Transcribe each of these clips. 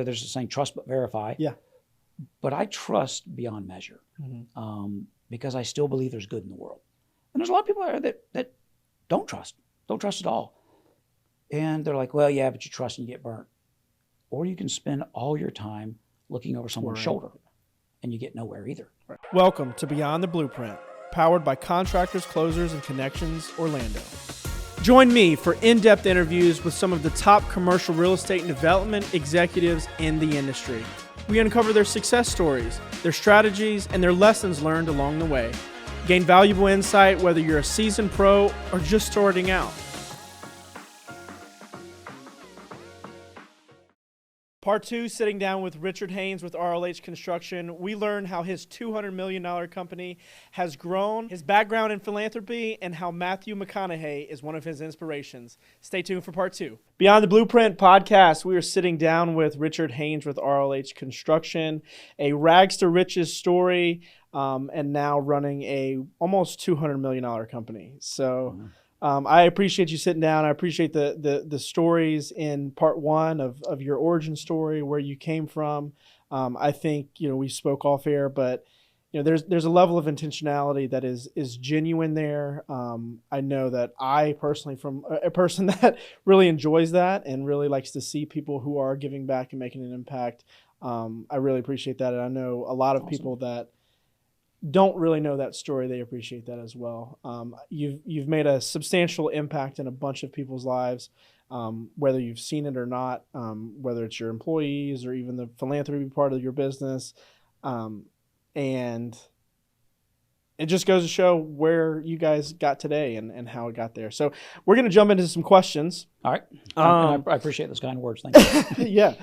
there's a saying, trust but verify. Yeah. But I trust beyond measure because I still believe there's good in the world. And there's a lot of people out there that don't trust at all. And they're like, well, yeah, but you trust and you get burnt. Or you can spend all your time looking over someone's shoulder and you get nowhere either. Right. Welcome to Beyond the Blueprint, powered by Contractors, Closers, and Connections, Orlando. Join me for in-depth interviews with some of the top commercial real estate and development executives in the industry. We uncover their success stories, their strategies, and their lessons learned along the way. Gain valuable insight whether you're a seasoned pro or just starting out. Part 2, sitting down with Richard Haines with RLH Construction. We learned how his $200 million company has grown, his background in philanthropy, and how Matthew McConaughey is one of his inspirations. Stay tuned for Part 2. Beyond the Blueprint podcast, we are sitting down with Richard Haines with RLH Construction, a rags to riches story, and now running a almost $200 million company. So I appreciate you sitting down. I appreciate the stories in part 1 of your origin story, where you came from. I think, we spoke off air, but there's a level of intentionality that is genuine there. I know that I personally, from a person that really enjoys that and really likes to see people who are giving back and making an impact, I really appreciate that. And I know a lot of people that don't really know that story. They appreciate that as well. You've made a substantial impact in a bunch of people's lives, whether you've seen it or not, whether it's your employees or even the philanthropy part of your business. And it just goes to show where you guys got today and how it got there. So we're going to jump into some questions. All right. I appreciate those kind words. Thank you. Yeah.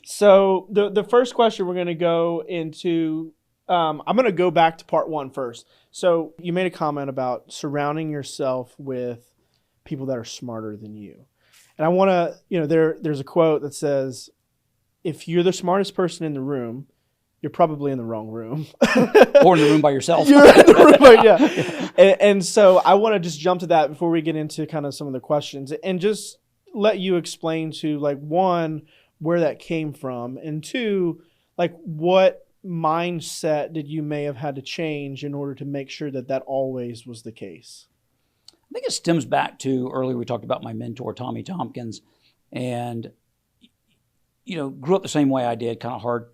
So the first question we're going to go into, I'm going to go back to part 1 first. So you made a comment about surrounding yourself with people that are smarter than you. And I want to, there's a quote that says, if you're the smartest person in the room, you're probably in the wrong room. Or in the room by yourself. You're in the room, yeah. And so I want to just jump to that before we get into kind of some of the questions and just let you explain to, like, 1, where that came from, and 2, like, what mindset did you may have had to change in order to make sure that always was the case? I think it stems back to earlier we talked about my mentor, Tommy Tompkins, and, grew up the same way I did, kind of hard,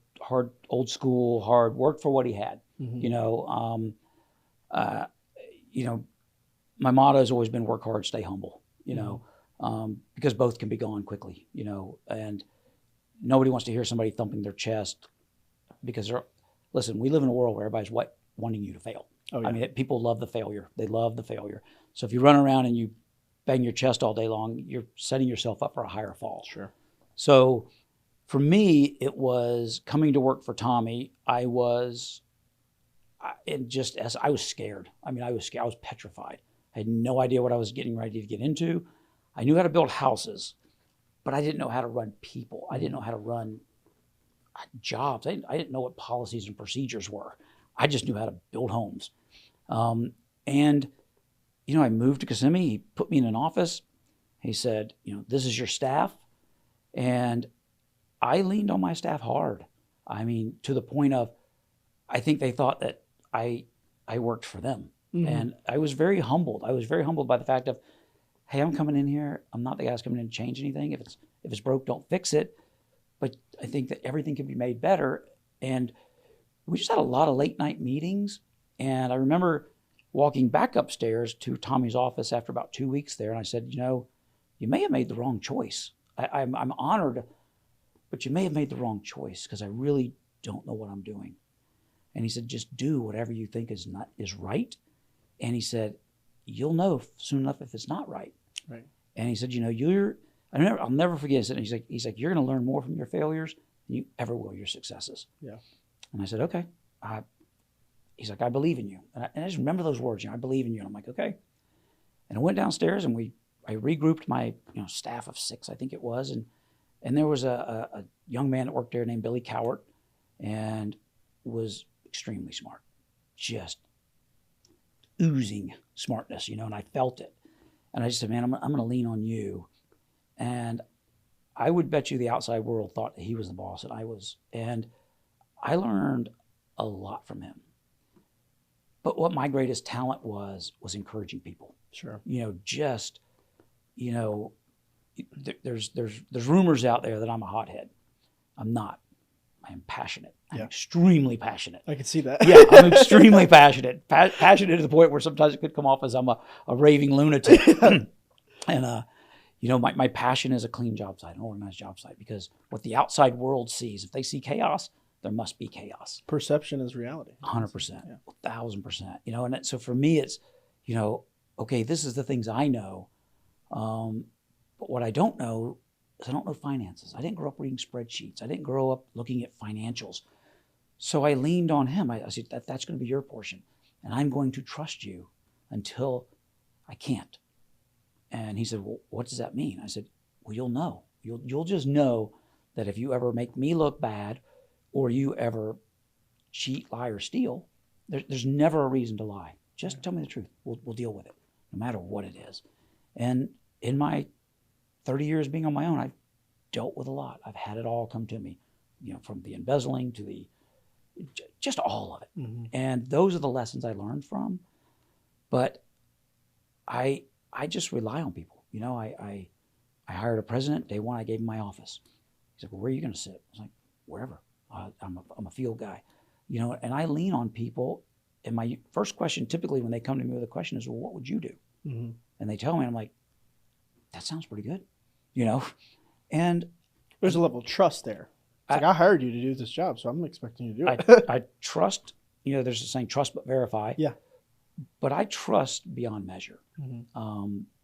old school, hard, worked for what he had. My motto has always been work hard, stay humble, because both can be gone quickly, and nobody wants to hear somebody thumping their chest because listen, we live in a world where everybody's wanting you to fail. Oh, yeah. I mean, people love the failure. They love the failure. So if you run around and you bang your chest all day long, you're setting yourself up for a higher fall. Sure. So for me, it was coming to work for Tommy. I was scared. I mean, I was scared. I was petrified. I had no idea what I was getting ready to get into. I knew how to build houses, but I didn't know how to run people. I didn't know how to run jobs. I didn't know what policies and procedures were. I just knew how to build homes. I moved to Kissimmee. He put me in an office. He said, this is your staff. And I leaned on my staff hard. I mean, to the point of, I think they thought that I worked for them. Mm-hmm. And I was very humbled. I was very humbled by the fact of, hey, I'm coming in here. I'm not the guy who's coming in to change anything. If it's broke, don't fix it. But I think that everything can be made better. And we just had a lot of late night meetings. And I remember walking back upstairs to Tommy's office after about 2 weeks there. And I said, you may have made the wrong choice. I'm honored, but you may have made the wrong choice because I really don't know what I'm doing. And he said, just do whatever you think is right. And he said, you'll know soon enough if it's not right. Right. And he said, I'll never forget it. He's like, you're going to learn more from your failures than you ever will your successes. Yeah. And I said, okay. He's like, I believe in you. And I just remember those words, I believe in you. And I'm like, okay. And I went downstairs and I regrouped my staff of 6, I think it was. And there was a young man that worked there named Billy Cowart and was extremely smart, just oozing smartness, and I felt it. And I just said, man, I'm going to lean on you. And I would bet you the outside world thought he was the boss and I learned a lot from him. But what my greatest talent was encouraging people. Sure. There's rumors out there that I'm a hothead. I'm not. I am passionate. I'm extremely passionate. I can see that. Yeah, I'm extremely passionate. Passionate to the point where sometimes it could come off as I'm a raving lunatic. And, my passion is a clean job site, an organized job site, because what the outside world sees, if they see chaos, there must be chaos. Perception is reality. 100%, 1,000%. And so for me, it's, okay, this is the things I know. But what I don't know is I don't know finances. I didn't grow up reading spreadsheets. I didn't grow up looking at financials. So I leaned on him. I said, that's going to be your portion. And I'm going to trust you until I can't. And he said, well, what does that mean? I said, well, you'll know. You'll just know that if you ever make me look bad or you ever cheat, lie, or steal, there's never a reason to lie. Just tell me the truth. We'll deal with it, no matter what it is. And in my 30 years being on my own, I've dealt with a lot. I've had it all come to me, from the embezzling to just all of it. Mm-hmm. And those are the lessons I learned from. But I just rely on people. I hired a president. Day one, I gave him my office. He said, well, where are you going to sit? I was like, wherever. I'm a field guy. And I lean on people. And my first question, typically when they come to me with a question, is, well, what would you do? Mm-hmm. And they tell me, and I'm like, that sounds pretty good, And there's a level of trust there. It's I hired you to do this job, so I'm expecting you to do it. I trust. There's a saying, trust but verify. Yeah. But I trust beyond measure,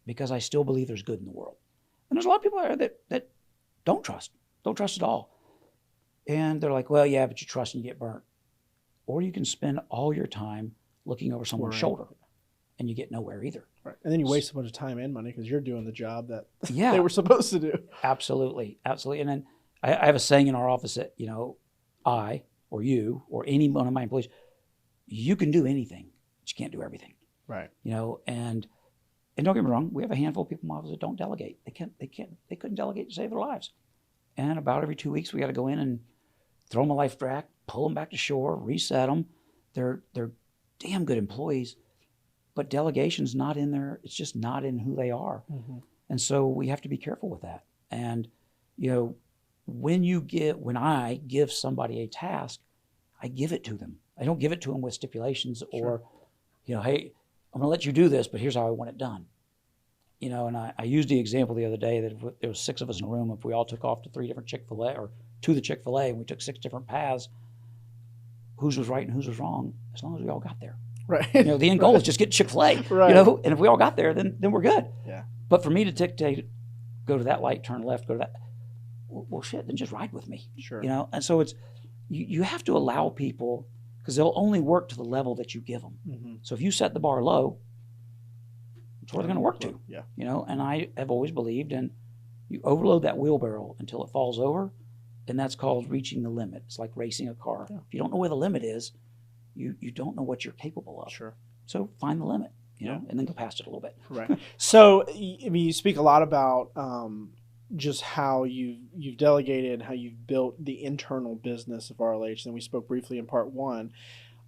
because I still believe there's good in the world. And there's a lot of people out there that don't trust at all. And they're like, well, yeah, but you trust and you get burnt. Or you can spend all your time looking over someone's shoulder and you get nowhere either. Right. And then you waste a bunch of time and money because you're doing the job that they were supposed to do. Absolutely. Absolutely. And then I have a saying in our office that, I or you or any one of my employees, you can do anything, but you can't do everything. Right. And don't get me wrong, we have a handful of people in my office that don't delegate. They couldn't delegate to save their lives. And about every 2 weeks, we got to go in and throw them a life raft, pull them back to shore, reset them. They're damn good employees, but delegation's not in there. It's just not in who they are. Mm-hmm. And so we have to be careful with that. And, when I give somebody a task, I give it to them. I don't give it to them with stipulations or, hey, I'm going to let you do this, but here's how I want it done. And I used the example the other day that if there was 6 of us in a room, if we all took off to 3 different Chick-fil-A or to the Chick-fil-A and we took 6 different paths, whose was right and whose was wrong, as long as we all got there. Right. The end goal is just get Chick-fil-A, right. And if we all got there, then we're good. Yeah. But for me to dictate, go to that light, turn left, go to that, well, shit, then just ride with me. Sure. And so it's, you have to allow people, because they'll only work to the level that you give them. Mm-hmm. So if you set the bar low, that's where they're going to work to. Yeah. And I have always believed in, you overload that wheelbarrow until it falls over, and that's called reaching the limit. It's like racing a car. Yeah. If you don't know where the limit is, you don't know what you're capable of. Sure. So find the limit, and then go past it a little bit. Right. So, you speak a lot about just how you've delegated, how you've built the internal business of RLH. And we spoke briefly in part 1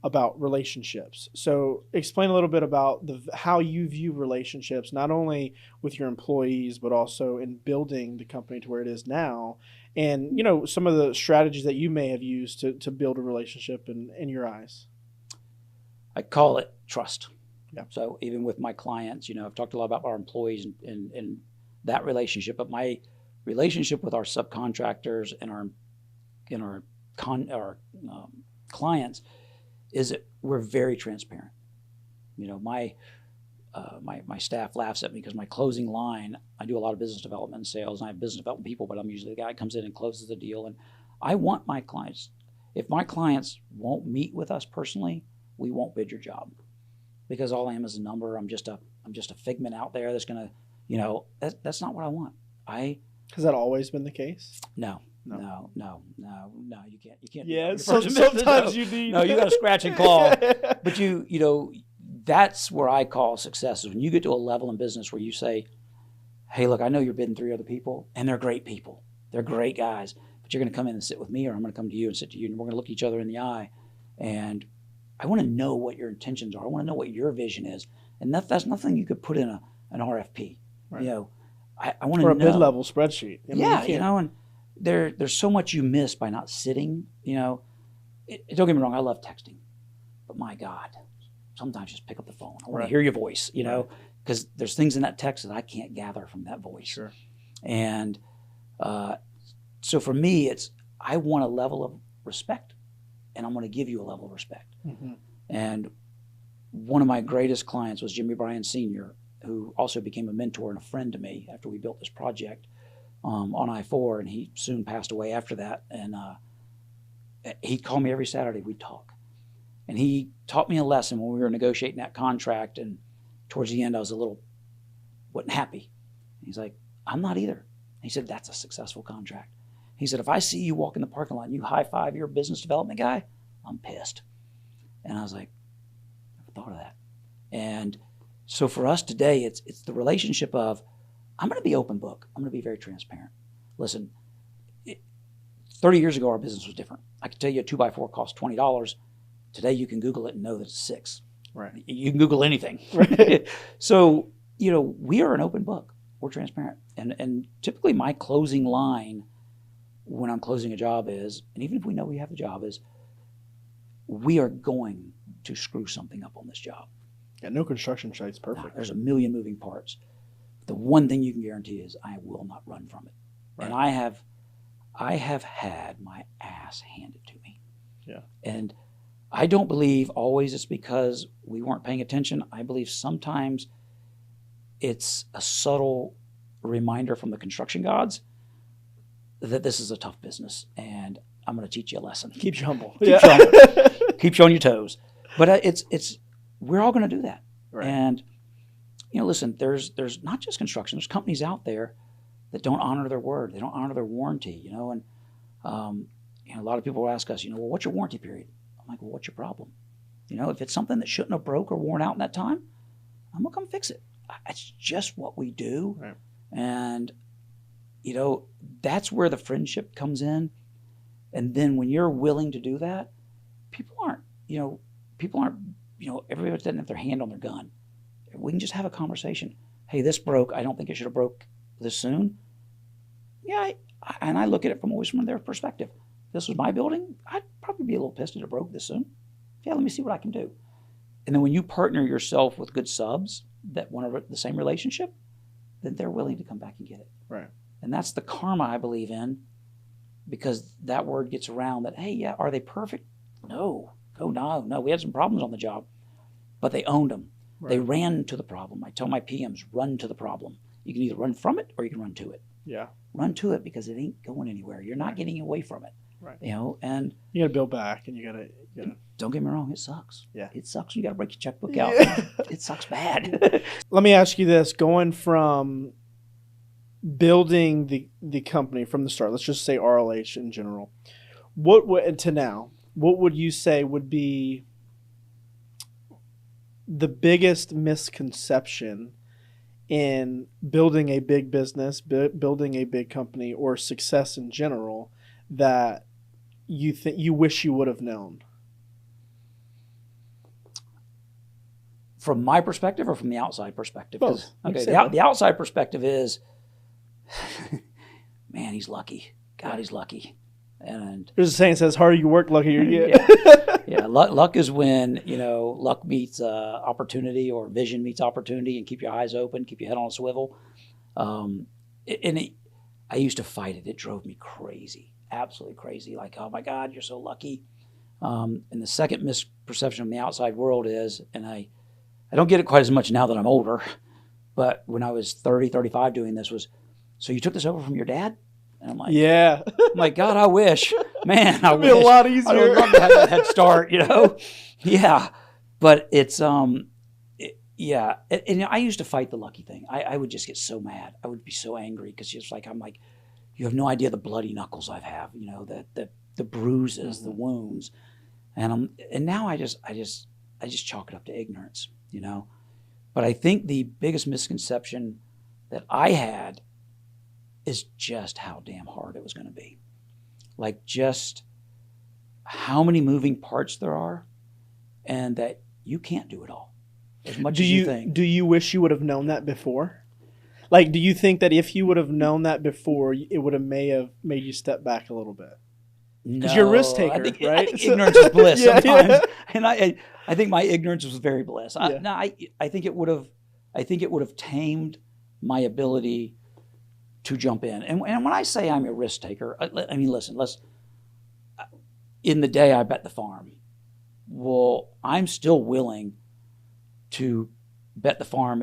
about relationships. So explain a little bit about how you view relationships, not only with your employees, but also in building the company to where it is now. And, some of the strategies that you may have used to build a relationship in your eyes. I call it trust. Yeah. So even with my clients, I've talked a lot about our employees and that relationship, but my relationship with our subcontractors and our clients is that we're very transparent. My staff laughs at me because my closing line, I do a lot of business development and sales, and I have business development people, but I'm usually the guy who comes in and closes the deal. And I want my clients, if my clients won't meet with us personally, we won't bid your job, because all I am is a number. I'm just a figment out there that's gonna, that's not what I want. Has that always been the case? No. You can't. Yeah, sometimes you need. No, you got to scratch and claw. But that's where I call success, is when you get to a level in business where you say, hey, look, I know you're bidding 3 other people, and they're great people. They're great guys, but you're going to come in and sit with me, or I'm going to come to you and sit to you, and we're going to look each other in the eye. And I want to know what your intentions are. I want to know what your vision is. And that's nothing you could put in an RFP. Right. You know, I want to know. Or a mid-level spreadsheet. I mean, yeah, you know, and there's so much you miss by not sitting. You know, don't get me wrong, I love texting, but my God, sometimes just pick up the phone. I want to hear your voice, you know, because there's things in that text that I can't gather from that voice. Sure. And so for me, I want a level of respect, and I'm going to give you a level of respect. Mm-hmm. And one of my greatest clients was Jimmy Bryan Sr., who also became a mentor and a friend to me after we built this project on I-4, and he soon passed away after that. And he'd call me every Saturday. We'd talk. And he taught me a lesson when we were negotiating that contract, and towards the end, I wasn't happy. He's like, I'm not either. He said, that's a successful contract. He said, if I see you walk in the parking lot and you high-five your business development guy, I'm pissed. And I was like, never thought of that. And so for us today, it's the relationship of, I'm going to be open book. I'm going to be very transparent. Listen, 30 years ago, our business was different. I could tell you a 2x4 costs $20. Today, you can Google it and know that it's $6. Right. You can Google anything. Right. So, you know, we are an open book. We're transparent. And typically my closing line when I'm closing a job is, and even if we know we have the job, is we are going to screw something up on this job. Yeah, no construction site's perfect. Now, there's a million moving parts. The one thing you can guarantee is I will not run from it. Right. And I have had my ass handed to me. Yeah. And I don't believe always it's because we weren't paying attention. I believe sometimes it's a subtle reminder from the construction gods that this is a tough business and I'm going to teach you a lesson. Keeps you humble. Keeps you on your toes. But we're all going to do that. Right. And, you know, listen, there's not just construction. There's companies out there that don't honor their word. They don't honor their warranty, you know. And, you know, a lot of people will ask us, you know, well, what's your warranty period? I'm like, well, what's your problem? You know, if it's something that shouldn't have broke or worn out in that time, I'm going to come fix it. It's just what we do. Right. And, you know, that's where the friendship comes in. And then when you're willing to do that, people aren't, everybody doesn't have their hand on their gun. We can just have a conversation. Hey, this broke. I don't think it should have broke this soon. Yeah, and I look at it from their perspective. If this was my building, I'd probably be a little pissed if it broke this soon. Yeah, let me see what I can do. And then when you partner yourself with good subs that want the same relationship, then they're willing to come back and get it. Right. And that's the karma I believe in, because that word gets around that, hey, yeah, are they perfect? No. Oh, no. We had some problems on the job, but they owned them. Right. They ran to the problem. I tell my PMs, run to the problem. You can either run from it or you can run to it. Yeah. Run to it because it ain't going anywhere. You're not getting away from it. Right. You know, and you got to build back, and you got to. Don't get me wrong, it sucks. Yeah. It sucks. You got to break your checkbook out. It sucks bad. Let me ask you this: going from building the company from the start, let's just say RLH in general, what would you say would be the biggest misconception in building a big business, building a big company, or success in general that you wish you would have known? From my perspective or from the outside perspective? Both. Okay, the outside perspective is, man, he's lucky. God, he's lucky. And there's a saying that says, harder you work, luckier you get. Yeah, luck is when, you know, luck meets opportunity, or vision meets opportunity, and keep your eyes open, keep your head on a swivel. I used to fight it. It drove me crazy, absolutely crazy. Like, oh my God, you're so lucky. And the second misperception from the outside world is, and I don't get it quite as much now that I'm older, but when I was 30, 35 doing this was, so you took this over from your dad? And I'm like, yeah. I'm like, God, I wish. Man, I wish. It'd be a lot easier. I would love to have that head start, you know? Yeah. But it's, yeah. And I used to fight the lucky thing. I would just get so mad. I would be so angry because I'm like, you have no idea the bloody knuckles I have, you know, the bruises, the wounds. And now I just chalk it up to ignorance, you know? But I think the biggest misconception that I had is just how damn hard it was going to be. Like just how many moving parts there are, and that you can't do it all as much as you think. Do you wish you would have known that before? Like, do you think that if you would have known that before, it would have may have made you step back a little bit? Because you're a risk taker, right? I think ignorance is bliss Yeah, sometimes, yeah. and I think my ignorance was very bliss. Yeah. I think it would have tamed my ability to jump in. And when I say I'm a risk taker, I mean, listen, in the day I bet the farm. Well, I'm still willing to bet the farm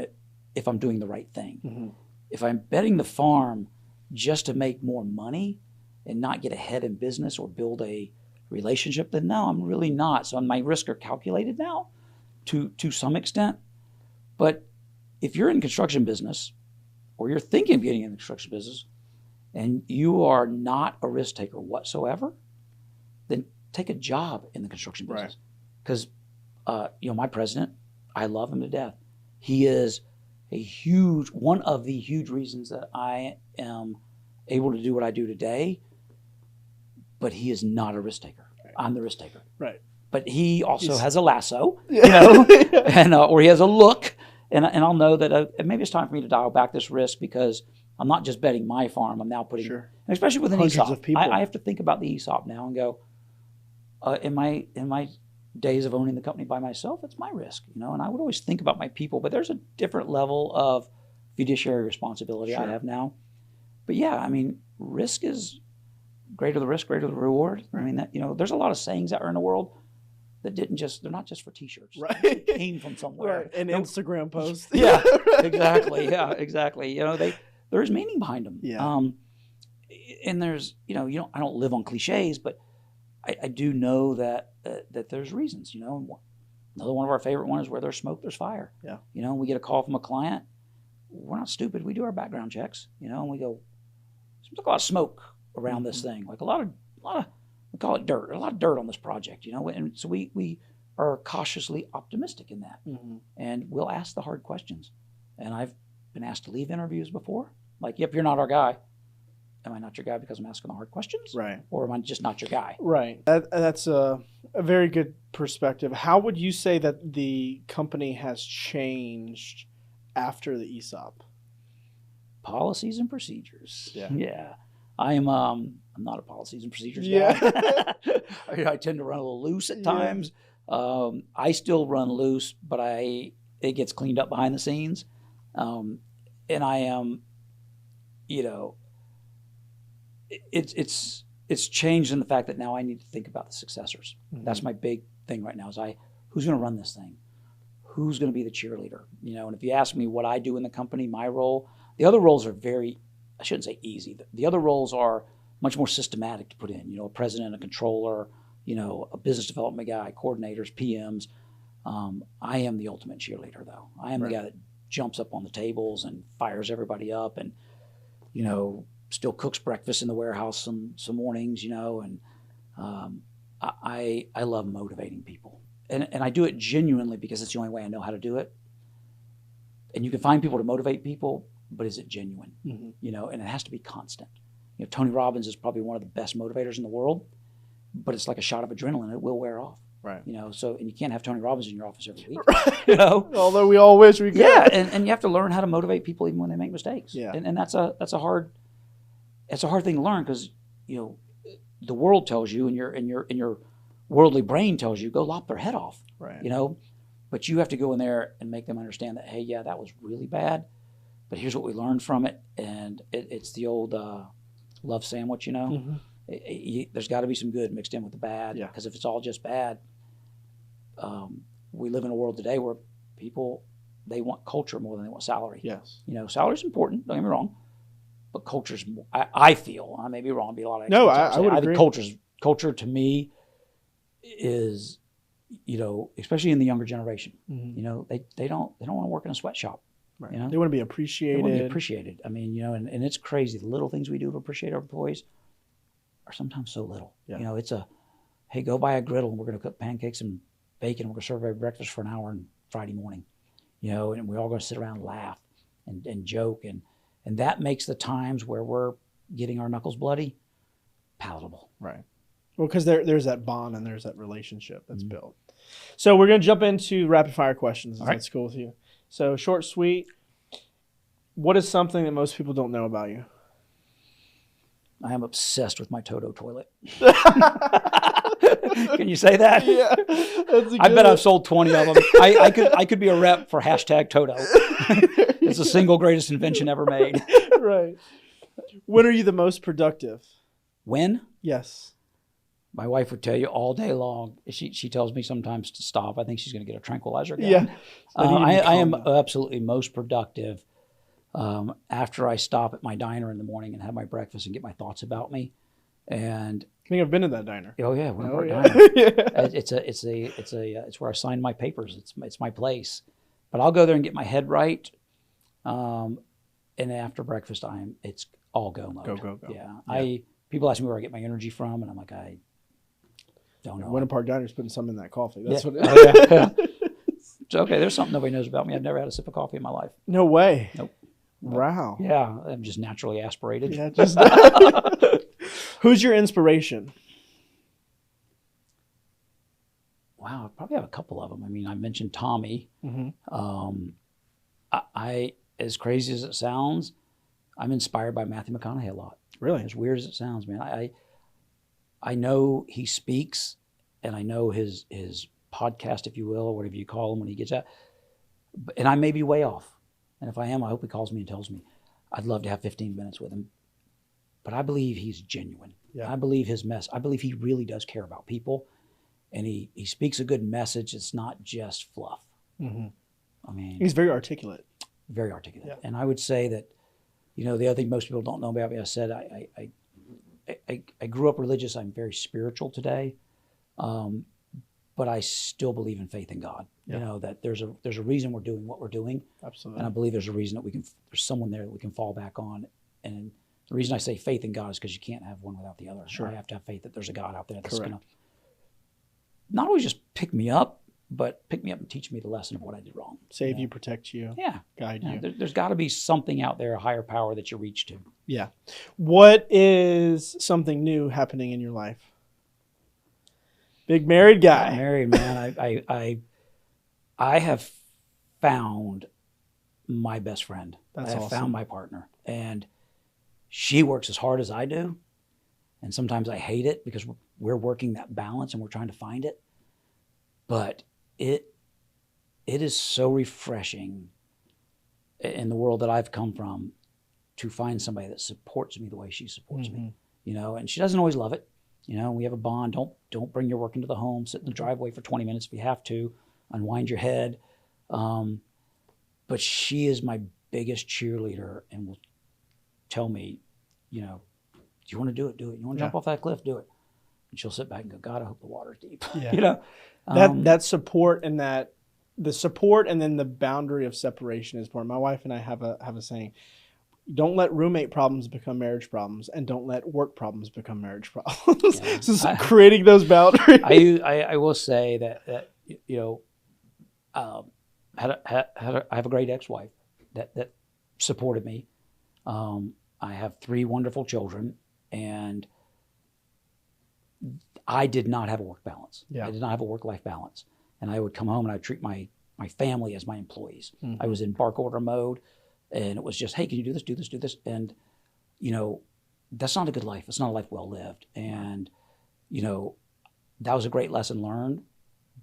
if I'm doing the right thing. Mm-hmm. If I'm betting the farm just to make more money and not get ahead in business or build a relationship, then no, I'm really not. So my risks are calculated now to some extent. But if you're in construction business or you're thinking of getting in the construction business and you are not a risk taker whatsoever, then take a job in the construction business. Because, my president, I love him to death. He is one of the huge reasons that I am able to do what I do today, but he is not a risk taker. Right. I'm the risk taker. Right. But he also has a lasso, and or he has a look, and I'll know that maybe it's time for me to dial back this risk because I'm not just betting my farm. I'm now putting, and especially with an ESOP, of people. I have to think about the ESOP now and go, in my days of owning the company by myself, it's my risk, and I would always think about my people, but there's a different level of fiduciary responsibility I have now. But yeah, I mean, risk is greater the risk, greater the reward. Right. I mean, that there's a lot of sayings out there in the world that they're not just for t-shirts. Right. They came from somewhere. Right. An Instagram post. Yeah, exactly. Yeah, exactly. There's meaning behind them. Yeah. And there's, I don't live on cliches, but I do know that there's reasons, Another one of our favorite ones is where there's smoke, there's fire. Yeah. We get a call from a client. We're not stupid. We do our background checks, and we go, there's a lot of smoke around this thing. Like a lot of, we call it dirt. There's a lot of dirt on this project, And so we are cautiously optimistic in that. Mm-hmm. And we'll ask the hard questions. And I've been asked to leave interviews before. Like, yep, you're not our guy. Am I not your guy because I'm asking the hard questions? Right. Or am I just not your guy? Right. That's a very good perspective. How would you say that the company has changed after the ESOP? Policies and procedures. Yeah. Yeah. I'm not a policies and procedures guy. Yeah. I tend to run a little loose at times. I still run loose, but it gets cleaned up behind the scenes. And I am, it's changed in the fact that now I need to think about the successors. Mm-hmm. That's my big thing right now is who's going to run this thing? Who's going to be the cheerleader? And if you ask me what I do in the company, my role, the other roles are very, I shouldn't say easy. The other roles are much more systematic to put in, a president, a controller, a business development guy, coordinators, PMs. I am the ultimate cheerleader though. I am the guy that jumps up on the tables and fires everybody up and, still cooks breakfast in the warehouse some mornings, and I love motivating people. And I do it genuinely because it's the only way I know how to do it. And you can find people to motivate people, but is it genuine? Mm-hmm. And it has to be constant. Tony Robbins is probably one of the best motivators in the world, but it's like a shot of adrenaline. It will wear off. Right. And you can't have Tony Robbins in your office every week. Right. Although we all wish we could. Yeah, and you have to learn how to motivate people even when they make mistakes. Yeah. And that's a hard thing to learn because the world tells you and your worldly brain tells you go lop their head off. Right. But you have to go in there and make them understand that, hey, yeah, that was really bad, but here's what we learned from it, and it's the old love sandwich. Mm-hmm. There's got to be some good mixed in with the bad. Yeah. Because if it's all just bad, we live in a world today where people they want culture more than they want salary. Yes. Salary's important. Don't get me wrong. But culture's, I feel, I may be wrong, be a lot of no, I would agree. I think culture to me is, especially in the younger generation, mm-hmm. They don't want to work in a sweatshop. Right. They want to be appreciated. They want to be appreciated. I mean, and it's crazy. The little things we do to appreciate our employees are sometimes so little. Yeah. It's hey, go buy a griddle and we're going to cook pancakes and bacon and we're going to serve every breakfast for an hour on Friday morning, and we're all going to sit around and laugh and joke and And that makes the times where we're getting our knuckles bloody palatable. Right. Well, because there's that bond and there's that relationship that's built. So we're going to jump into rapid fire questions. If that's cool with you. So short, sweet. What is something that most people don't know about you? I am obsessed with my Toto toilet. Can you say that? Yeah. I bet I've sold 20 of them. I could be a rep for #Toto. It's the single greatest invention ever made. Right. When are you the most productive? When? Yes. My wife would tell you all day long. She tells me sometimes to stop. I think she's going to get a tranquilizer gun. Yeah. I am absolutely most productive after I stop at my diner in the morning and have my breakfast and get my thoughts about me. And I think I've been in that diner. Oh yeah, diner. It's where I sign my papers. It's my place. But I'll go there and get my head right. And after breakfast, it's all go mode. Go. Yeah. People ask me where I get my energy from, and I'm like, I don't know. Winter Park Diner's putting some in that coffee. That's what it is. Oh, yeah. It's okay. There's something nobody knows about me. I've never had a sip of coffee in my life. No way. Nope. Wow. Yeah, I'm just naturally aspirated. Yeah, just Who's your inspiration? Wow, I probably have a couple of them. I mean, I mentioned Tommy. I as crazy as it sounds, I'm inspired by Matthew McConaughey a lot. Really? As weird as it sounds, man. I know he speaks, and I know his podcast, if you will, or whatever you call him when he gets out. And I may be way off. And if I am, I hope he calls me and tells me. I'd love to have 15 minutes with him. But I believe he's genuine. Yeah. I believe I believe he really does care about people. And he speaks a good message. It's not just fluff. I mean, he's very articulate. Very articulate. Yeah. And I would say that, the other thing most people don't know about me, I said I grew up religious. I'm very spiritual today. But I still believe in faith in God. Yeah. That there's a reason we're doing what we're doing. Absolutely. And I believe there's a reason that there's someone there that we can fall back on. And the reason I say faith in God is because you can't have one without the other. Sure. I have to have faith that there's a God out there that's going to not always just pick me up, but pick me up and teach me the lesson of what I did wrong. Save you, protect you, guide you. There's got to be something out there, a higher power that you reach to. Yeah. What is something new happening in your life? Big married guy. I'm married, man. I have found my best friend. That's I have awesome. found my partner. And she works as hard as I do. And sometimes I hate it because we're working that balance and we're trying to find it. But it is so refreshing in the world that I've come from to find somebody that supports me the way she supports me. And she doesn't always love it. We have a bond. Don't bring your work into the home. Sit in the driveway for 20 minutes if you have to. Unwind your head. But she is my biggest cheerleader and will tell me, do you want to do it? Do it. You want to jump off that cliff? Do it. And she'll sit back and go, God, I hope the water's deep. Yeah. That support and the support and then the boundary of separation is important. My wife and I have a saying. Don't let roommate problems become marriage problems, and don't let work problems become marriage problems. Yeah. So creating those boundaries. I will say that I have a great ex-wife that supported me. I have 3 wonderful children, and I did not have a work balance. I did not have a work-life balance, and I would come home and I'd treat my family as my employees. I was in bark order mode. And it was just, hey, can you do this, do this, do this? And, that's not a good life. It's not a life well lived. And, that was a great lesson learned.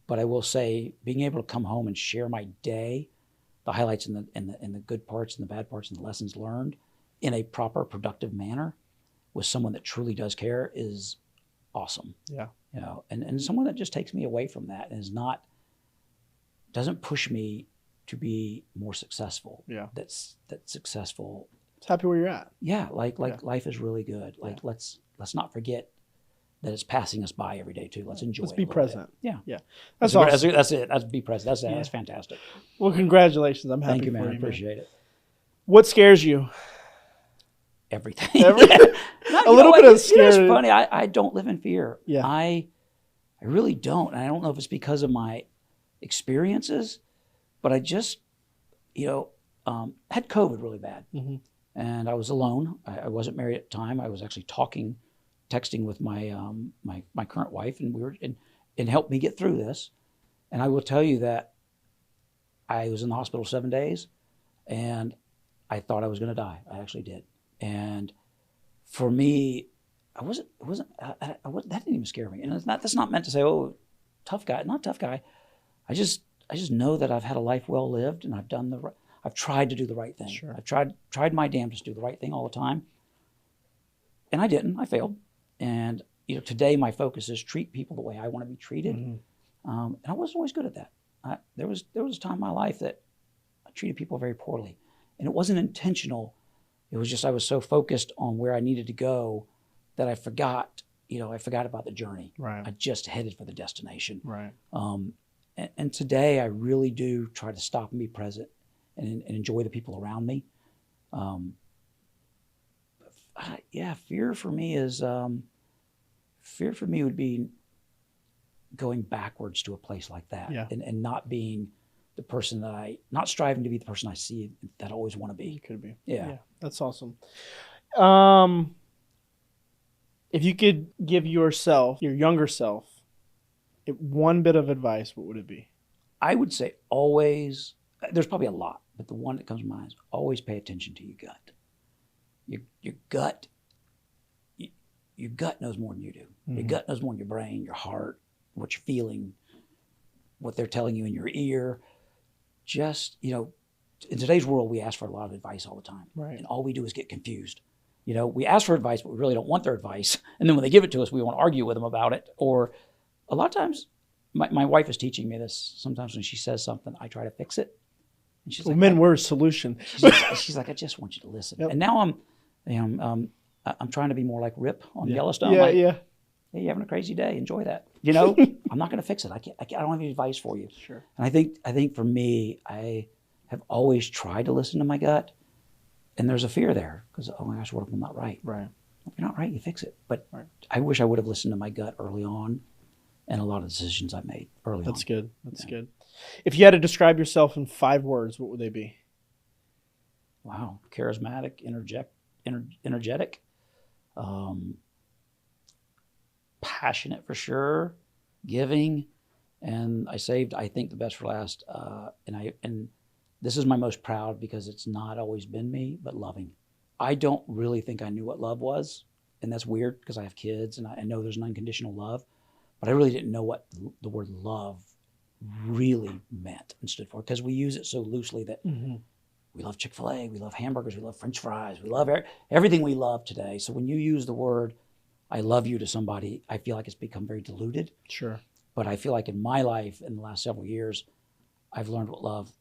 But I will say, being able to come home and share my day, the highlights and the good parts and the bad parts and the lessons learned in a proper, productive manner with someone that truly does care is awesome. Yeah. And someone that just takes me away from that and doesn't push me to be more successful. Yeah. That's successful. It's happy where you're at. Yeah. Life is really good. Let's not forget that it's passing us by every day too. Let's enjoy it. Let's be present. Bit. Yeah. Yeah. That's awesome. That's it. That's be present. That's fantastic. Well, congratulations. I'm happy Thank you, man. for I you. appreciate it. What scares you? Everything. A little bit of scare. It's funny. I don't live in fear. Yeah. I really don't. And I don't know if it's because of my experiences, but I just, had COVID really bad. and I was alone. I wasn't married at the time. I was actually texting with my my current wife, and we were and helped me get through this. And I will tell you that I was in the hospital 7 days, and I thought I was going to die. I actually did. And for me, that didn't even scare me. And that's not meant to say, oh, tough guy, not tough guy. I just know that I've had a life well lived, and I've tried to do the right thing. Sure. I've tried my damnedest to do the right thing all the time, and I didn't. I failed. And today my focus is treat people the way I want to be treated. And I wasn't always good at that. There was a time in my life that I treated people very poorly, and it wasn't intentional. It was just I was so focused on where I needed to go that I forgot about the journey. Right. I just headed for the destination. Right. And today I really do try to stop and be present and enjoy the people around me. Fear for me would be going backwards to a place like that, and not being the person not striving to be the person I see that I always want to be. You could be. Yeah. That's awesome. If you could give your younger self, one bit of advice, what would it be? I would say always, there's probably a lot, but the one that comes to mind is always pay attention to your gut. Your gut, your gut knows more than you do. Mm-hmm. Your gut knows more than your brain, your heart, what you're feeling, what they're telling you in your ear. Just, in today's world, we ask for a lot of advice all the time. Right. And all we do is get confused. We ask for advice, but we really don't want their advice. And then when they give it to us, we want to argue with them about it. Or a lot of times, my wife is teaching me this. Sometimes when she says something, I try to fix it. And she's like, men were a solution. She's like, I just want you to listen. Yep. And now I'm trying to be more like Rip on Yellowstone. Yeah. Hey, you're having a crazy day. Enjoy that. I'm not going to fix it. I don't have any advice for you. Sure. And I think for me, I have always tried to listen to my gut, and there's a fear there because, oh my gosh, what if I'm not right? Right. If you're not right, you fix it. But right. I wish I would have listened to my gut early on, and a lot of decisions I made early on. That's good. That's good. If you had to describe yourself in 5 words, what would they be? Wow, charismatic, energetic. Passionate for sure, giving, and I saved, I think, the best for last. And this is my most proud because it's not always been me, but loving. I don't really think I knew what love was, and that's weird because I have kids and I know there's an unconditional love, but I really didn't know what the word love really meant and stood for because we use it so loosely that we love Chick-fil-A, we love hamburgers, we love French fries, we love everything we love today. So when you use the word I love you to somebody, I feel like it's become very diluted. Sure. But I feel like in my life, in the last several years, I've learned what love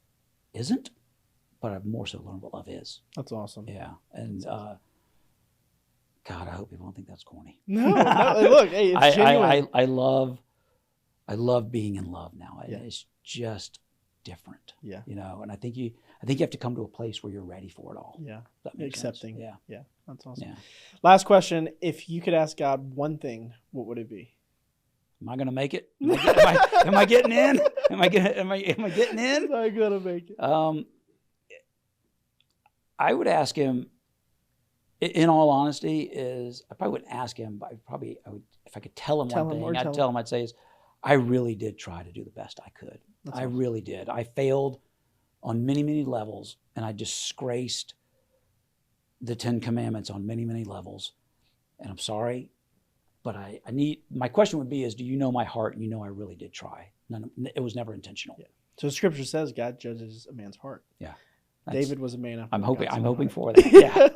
isn't, but I've more so learned what love is. That's awesome. Yeah. And God, I hope people don't think that's corny. No, look, hey, it's genuine. I love being in love now. Yeah. It's just different. Yeah. And I think you have to come to a place where you're ready for it all. Yeah. That makes accepting. Sense. Yeah. That's awesome. Yeah. Last question. If you could ask God one thing, what would it be? Am I going to make it? Am I getting in? Am I getting in? Am I going to make it? I would ask him, in all honesty, I probably wouldn't ask him, but I would, if I could tell him one thing, I'd say I really did try to do the best I could. That's awesome. Really did. I failed on many, many levels, and I disgraced the 10 Commandments on many, many levels. And I'm sorry, but my question would be do you know my heart and I really did try? It was never intentional. Yeah. So Scripture says God judges a man's heart. Yeah. David was a man after I'm hoping for that. Yeah.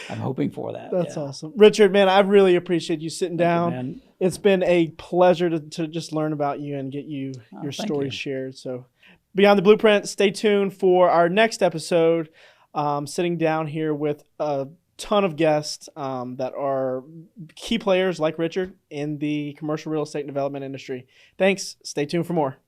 I'm hoping for that. That's awesome. Richard, man, I really appreciate you sitting down. It's been a pleasure to just learn about you and get your story shared. So Beyond the Blueprint, stay tuned for our next episode. Sitting down here with a ton of guests that are key players like Richard in the commercial real estate and development industry. Thanks. Stay tuned for more.